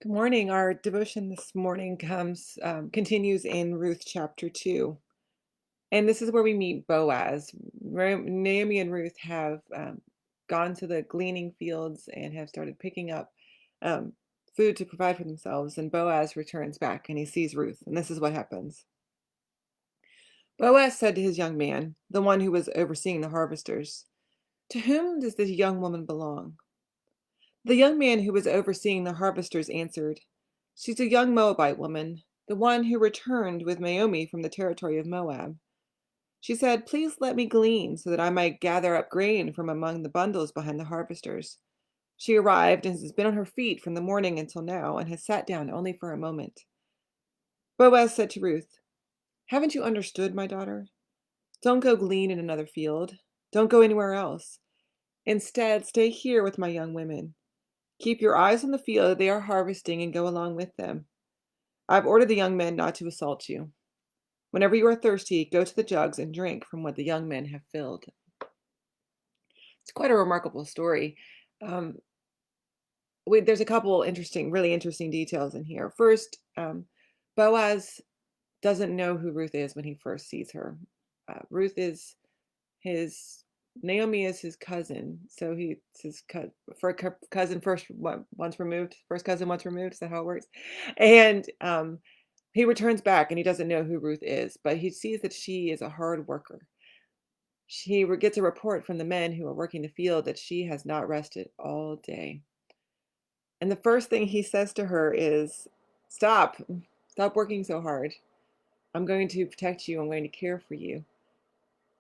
Good morning. Our devotion this morning continues in Ruth chapter 2. And this is where we meet Boaz. Naomi and Ruth have gone to the gleaning fields and have started picking up um, food to provide for themselves. And Boaz returns back and he sees Ruth. And this is what happens. Boaz said to his young man, the one who was overseeing the harvesters, "To whom does this young woman belong?" The young man who was overseeing the harvesters answered, "She's a young Moabite woman, the one who returned with Naomi from the territory of Moab. She said, 'Please let me glean so that I might gather up grain from among the bundles behind the harvesters.' She arrived and has been on her feet from the morning until now and has sat down only for a moment." Boaz said to Ruth, "Haven't you understood, my daughter? Don't go glean in another field. Don't go anywhere else. Instead, stay here with my young women. Keep your eyes on the field that they are harvesting and go along with them. I've ordered the young men not to assault you. Whenever you are thirsty, go to the jugs and drink from what the young men have filled." It's quite a remarkable story. Um, there's a couple really interesting details in here. First, Boaz doesn't know who Ruth is when he first sees her. Ruth is his Naomi is his cousin, so he's his cousin once removed, first cousin once removed. Is that how it works? And he returns back, and he doesn't know who Ruth is, but he sees that she is a hard worker. Gets a report from the men who are working the field that she has not rested all day. And the first thing he says to her is, Stop working so hard. I'm going to protect you. I'm going to care for you."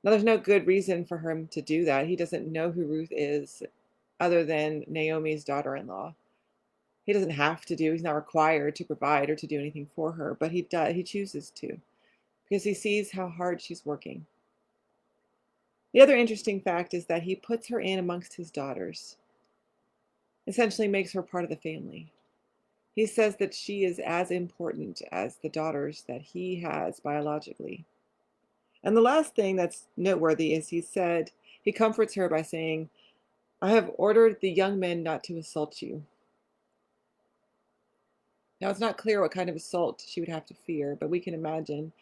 Now, there's no good reason for him to do that. He doesn't know who Ruth is other than Naomi's daughter-in-law. He doesn't have to do, he's not required to provide or to do anything for her, but he chooses to because he sees how hard she's working. The other interesting fact is that he puts her in amongst his daughters, essentially makes her part of the family. He says that she is as important as the daughters that he has biologically. And the last thing that's noteworthy is he comforts her by saying, "I have ordered the young men not to assault you." Now, it's not clear what kind of assault she would have to fear, but we can imagine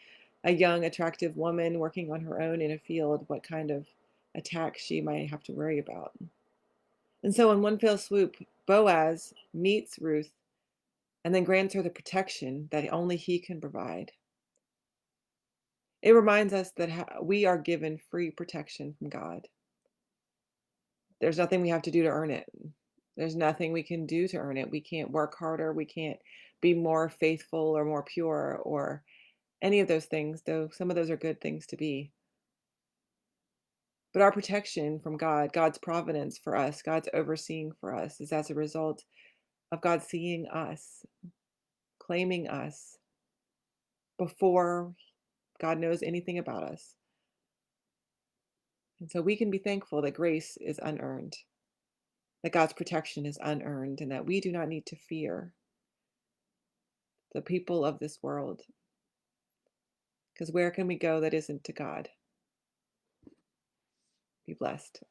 a young, attractive woman working on her own in a field, what kind of attack she might have to worry about. And so, in one fell swoop, Boaz meets Ruth and then grants her the protection that only he can provide. It reminds us that we are given free protection from God. There's nothing we have to do to earn it. There's nothing we can do to earn it. We can't work harder. We can't be more faithful or more pure or any of those things, though some of those are good things to be. But our protection from God, God's providence for us, God's overseeing for us, is as a result of God seeing us, claiming us before God knows anything about us. And so we can be thankful that grace is unearned, that God's protection is unearned, and that we do not need to fear the people of this world. Because where can we go that isn't to God? Be blessed.